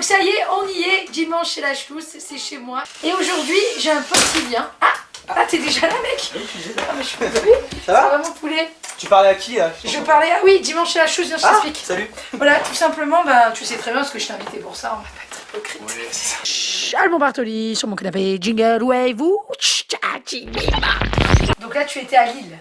ça y est, on y est, dimanche chez la Chlousse, c'est chez moi. Et aujourd'hui, j'ai un pote qui vient. Ah, t'es déjà là, mec? Oui, je suis déjà Ah, là. mais je suis désolée. Ça va? Ça va, mon poulet? Tu parlais à qui là? Je parlais, ah oui, dimanche chez la Chlousse, viens, je t'explique. Salut. Voilà, tout simplement, tu sais très bien parce que je t'ai invité pour ça, on va pas être hypocrite. Ouais, c'est ça. Chut, Alban Bartoli sur mon canapé, jingle, ouais, vous. Donc là, tu étais à Lille.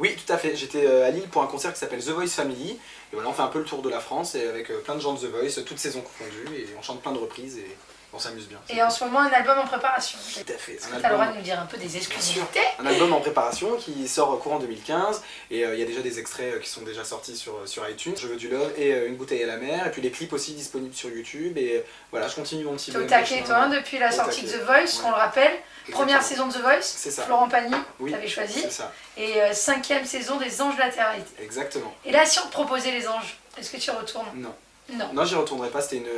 Oui, tout à fait. J'étais à Lille pour un concert qui s'appelle The Voice Family. Et voilà, on fait un peu le tour de la France et avec plein de gens de The Voice, toutes saisons confondues. Et on chante plein de reprises et on s'amuse bien. Et en ce moment, un album en préparation. Tout à fait. Est-ce que t'as le droit de nous dire un peu des exclusivités? Un album en préparation qui sort courant 2015 et il y a déjà des extraits qui sont déjà sortis sur iTunes. Je veux du love et une bouteille à la mer et puis les clips aussi disponibles sur YouTube et voilà, je continue mon petit T'es au taquet toi, hein, depuis la sortie de The Voice, on le rappelle. Première saison de The Voice, c'est ça. Florent Pagny, Oui, t'avais choisi. c'est ça. Et 5e saison des Anges de la Terre. Exactement. Et là, si on te proposait les Anges, est-ce que tu y retournes? Non. Non. Non, j'y retournerai pas, c'était une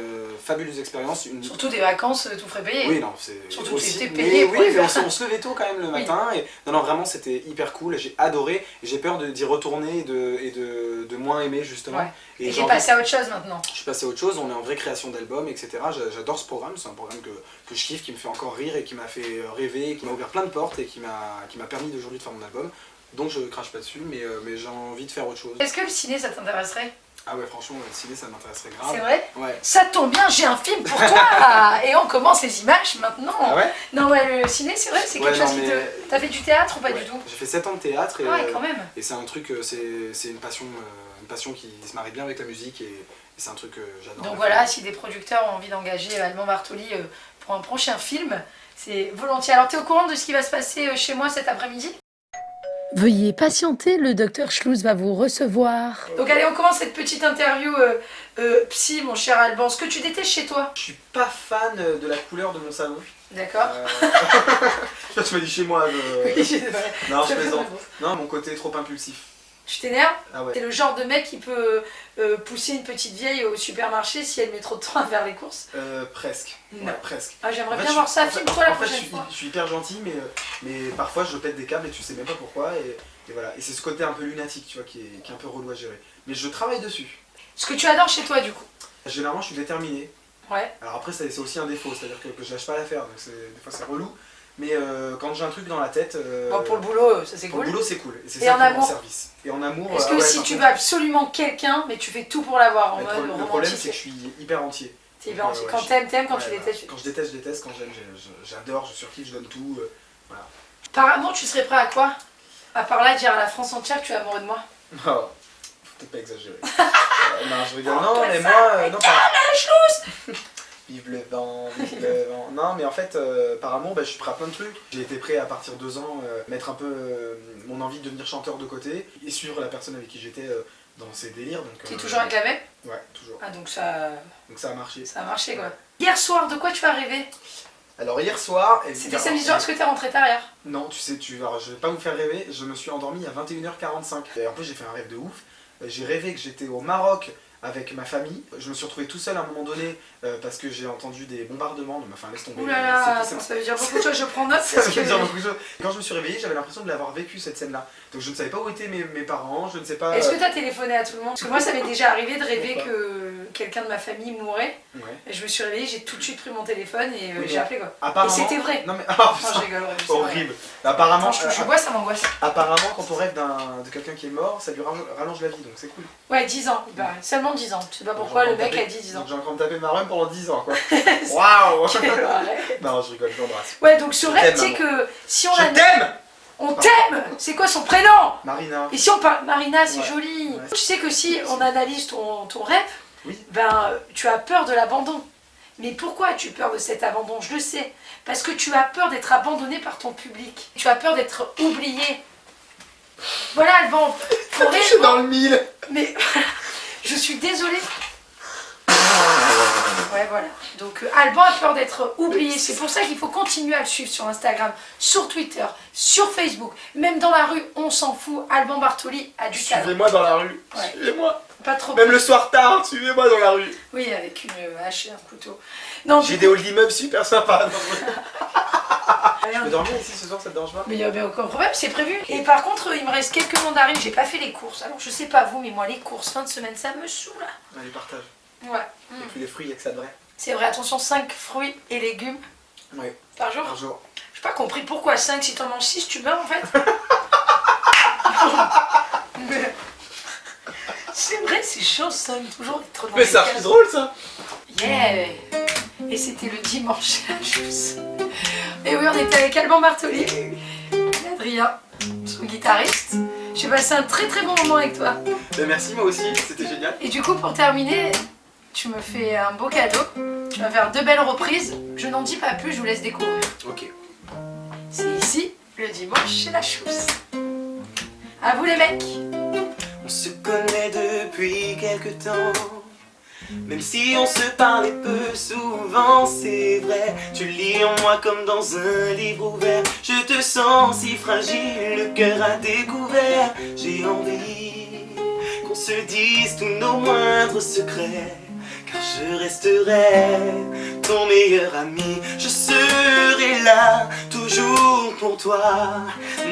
fabuleuse expérience. Surtout des vacances, tout frais payé. Oui, non, c'est surtout aussi... que t'étais payé. Oui, mais on se levait tôt quand même le matin. Et... Non, vraiment, c'était hyper cool, j'ai adoré. J'ai peur d'y retourner et de moins aimer justement. Ouais. Et j'ai t'es passé à autre chose maintenant. Je suis passé à autre chose, on est en vraie création d'albums, etc. J'adore ce programme, c'est un programme que je kiffe, qui me fait encore rire et qui m'a fait rêver, qui m'a ouvert plein de portes et qui m'a permis d'aujourd'hui de faire mon album. Donc je crache pas dessus, mais j'ai envie de faire autre chose. Est-ce que le ciné, ça t'intéresserait? Ah ouais, franchement, le ciné, ça m'intéresserait grave. C'est vrai? Ouais. Ça tombe bien, j'ai un film pour toi. Et on commence les images maintenant. Ah ouais? Non, ouais, le ciné, c'est vrai, c'est quelque chose qui te... T'as fait du théâtre ou pas du tout? J'ai fait 7 ans de théâtre et, quand même. Et c'est un truc, c'est une passion qui se marie bien avec la musique et c'est un truc que j'adore. Donc voilà, si des producteurs ont envie d'engager Alban Bartoli pour un prochain film, c'est volontiers. Alors t'es au courant de ce qui va se passer chez moi cet après-midi? Veuillez patienter, le docteur Schlouz va vous recevoir. Donc allez, on commence cette petite interview psy, mon cher Alban. Ce que tu détestes chez toi? Je suis pas fan de la couleur de mon salon. D'accord. Tu m'as dit chez moi. Oui, non, je plaisante. Non, mon côté est trop impulsif. Tu t'énerves? Ah ouais. T'es le genre de mec qui peut pousser une petite vieille au supermarché si elle met trop de temps à faire les courses? Presque. Non. Ouais, presque. Ah, j'aimerais En fait, bien voir ça. Filme-toi la prochaine fois. Je suis hyper gentil, mais parfois je pète des câbles et tu sais même pas pourquoi. Et voilà. Et c'est ce côté un peu lunatique, tu vois, qui est un peu relou à gérer. Mais je travaille dessus. Ce que tu adores chez toi, du coup? Généralement, je suis déterminé. Ouais. Alors après, c'est aussi un défaut, c'est-à-dire que je lâche pas l'affaire, donc des fois c'est relou. Mais quand j'ai un truc dans la tête... Bon, pour le boulot, ça c'est cool. Pour le boulot, c'est cool. Et c'est Et ça en qui me rend amour service. Et en amour... Est-ce que si tu veux absolument quelqu'un, mais tu fais tout pour l'avoir en mode romantique? Le problème, c'est que je suis hyper entier. T'es hyper entier. Quand t'aimes, quand tu voilà. détestes. Quand je déteste, je déteste. Quand j'aime, j'adore, je surkiffe, je donne tout. Voilà. Par amour, tu serais prêt à quoi? À part là, dire à la France entière que tu es amoureux de moi? Oh, faut peut-être pas exagérer. Non, je rigole. Non, mais moi... non, pas... la chlousse. Vive le vent, vive le vent. Non, mais en fait, par amour, je suis prêt à plein de trucs. J'ai été prêt à partir de 2 ans, mettre un peu mon envie de devenir chanteur de côté et suivre la personne avec qui j'étais dans ses délires. T'es toujours avec la même? Ouais, toujours. Ah, donc ça a marché. Ça a marché, quoi. Hier soir, de quoi tu as rêvé? Alors, hier soir... C'était samedi soir, est-ce que t'es rentré tard hier? Non, tu sais, je vais pas vous faire rêver, je me suis endormi à 21h45. Et en plus, j'ai fait un rêve de ouf. J'ai rêvé que j'étais au Maroc avec ma famille. Je me suis retrouvé tout seul à un moment donné parce que j'ai entendu des bombardements. Enfin, laisse tomber. Ouh là là, ça veut dire beaucoup de choses, je prends note. Ça veut dire beaucoup de choses. Quand je me suis réveillé, j'avais l'impression de l'avoir vécu cette scène-là. Donc je ne savais pas où étaient mes parents, je ne sais pas... Est-ce que tu as téléphoné à tout le monde? Parce que moi, ça m'est déjà arrivé de rêver que quelqu'un de ma famille mourait. Ouais. Et je me suis réveillée, j'ai tout de suite pris mon téléphone et j'ai appelé quoi. Apparemment... Et c'était vrai. Non mais... Enfin, je rigole, horrible. Apparemment... Quand je vois, ça m'angoisse. Apparemment, quand on rêve de quelqu'un qui est mort, ça lui rallonge la vie, donc c'est cool. Ouais, 10 ans, seulement 10 ans. Je sais pas pourquoi le mec a dit 10 ans. Donc j'ai encore me tapé ma rhum pendant 10 ans, quoi. Waouh. Arrête. Non, je rigole, je l'embrasse. Ouais, donc ce rêve, tu sais que si on Je t'aime. On t'aime. C'est quoi son prénom? Marina. Et si on parle... Marina, c'est joli. Ouais. Tu sais que si on analyse ton rêve, oui. Tu as peur de l'abandon. Mais pourquoi as-tu peur de cet abandon? Je le sais. Parce que tu as peur d'être abandonné par ton public. Tu as peur d'être oublié. Voilà, Alban. Je suis dans le mille. Mais je suis désolée. Ouais, voilà. Donc Alban a peur d'être oublié. C'est pour ça qu'il faut continuer à le suivre sur Instagram, sur Twitter, sur Facebook. Même dans la rue, on s'en fout. Alban Bartoli a du talent. Suivez-moi dans la rue. Ouais. Suivez-moi. Pas trop. Même le soir tard, suivez-moi dans la rue. Oui, avec une hache et un couteau. Non, j'ai des halls d'immeubles super sympas. Je peux dormir ici ce soir, ça te dérange pas? Mais il n'y a bien aucun problème, c'est prévu. Et par contre, il me reste quelques mandarines, j'ai pas fait les courses. Alors je sais pas vous, mais moi les courses fin de semaine, ça me saoule. Allez, partage. Ouais. Et puis les fruits, il y a que ça de vrai. C'est vrai, attention, 5 fruits et légumes Ouais, par jour. par jour. J'ai pas compris pourquoi 5, si t'en manges 6, tu meurs en fait. Mais... C'est vrai, c'est chiant 5, toujours être dans Mais les ça, cases. c'est drôle ça. Yeah. Et c'était le dimanche à la chose. Et oui, on était avec Alban Bartoli et Adrien, son guitariste. J'ai passé un très très bon moment avec toi. Ben, merci, moi aussi, c'était génial. Et du coup, pour terminer, tu me fais un beau cadeau. Tu vas faire 2 belles reprises. Je n'en dis pas plus, je vous laisse découvrir. Ok. C'est ici, le dimanche chez la Chousse. À vous les mecs. On se connaît depuis quelque temps, même si on se parlait peu souvent, c'est vrai. Tu lis en moi comme dans un livre ouvert. Je te sens si fragile, le cœur à découvert. J'ai envie qu'on se dise tous nos moindres secrets, car je resterai ton meilleur ami. Je serai là, toujours pour toi,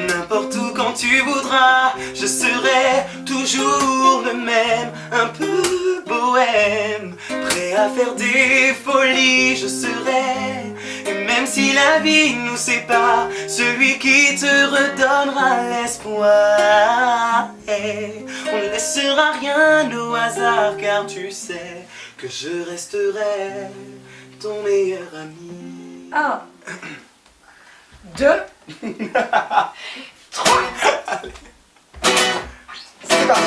n'importe où quand tu voudras. Je serai toujours le même, un peu bohème, prêt à faire des folies. Je serai, et même si la vie nous sépare, celui qui te redonnera l'espoir. Et on ne laissera rien au hasard, car tu sais que je resterai ton meilleur ami. 1, 2, 3. C'est parti.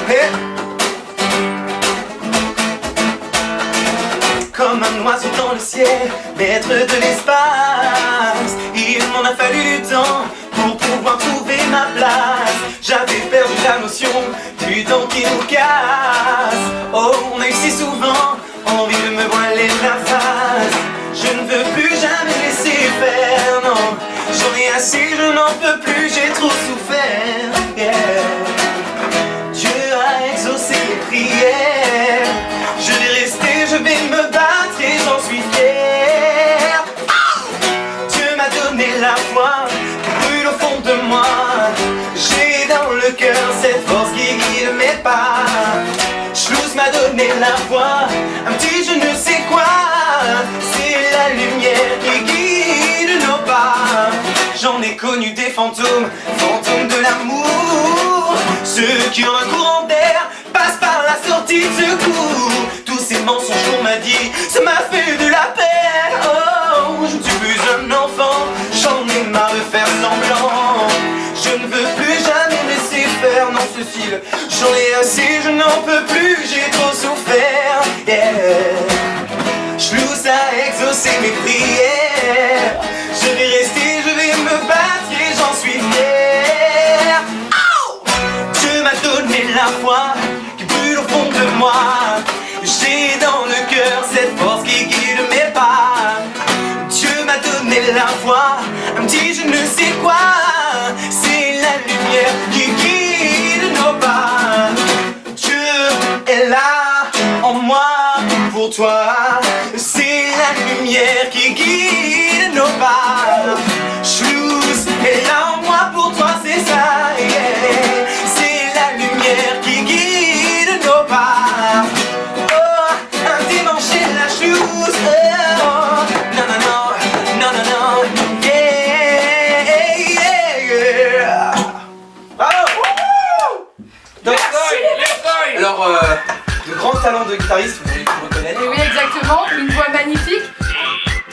Prêt? Comme un oiseau dans le ciel, maître de l'espace, il m'en a fallu du temps pour pouvoir trouver ma place. J'avais perdu la notion du temps qui nous casse. Oh, on a eu si souvent envie de me voiler la face. Je ne veux plus jamais laisser faire, non. J'en ai assez, je n'en peux plus, j'ai trop souffert. Yeah. Dieu a exaucé mes prières. Je vais rester, je vais me battre et j'en suis fier. Dieu m'a donné la foi qui brûle au fond de moi. J'ai dans le cœur cette force qui guide mes pas. Schluss m'a donné la voix, un petit je ne sais quoi. C'est la lumière qui guide nos pas. J'en ai connu des fantômes, fantômes de l'amour. Ceux qui ont un courant d'air passent par la sortie de secours. Tous ces mensonges qu'on m'a dit, ça m'a fait de la peine. Oh, je ne suis plus un enfant, j'en ai marre de faire semblant. Je ne veux plus jamais me laisser faire, non Cécile, j'en ai assez, je n'en peux plus, j'ai trop souffert. Yeah. Schluss a exaucé mes prières. Je vais rester, je vais me battre et j'en suis fier. Oh, Dieu m'a donné la foi qui brûle au fond de moi. J'ai dans le cœur cette force qui guide mes pas. Dieu m'a donné la voix, un petit je ne sais quoi. C'est la lumière qui guide nos pas. Dieu est là en moi pour toi. C'est la lumière qui guide nos pas. Schluss est là en moi pour toi, c'est ça. Yeah. C'est la lumière qui guide nos pas. Oh, un dimanche et la Schluss. Oh, non, non, non, non, non, non. Yeah, yeah, yeah. Bravo. Donc, alors, de grands talents de guitariste, vous voulez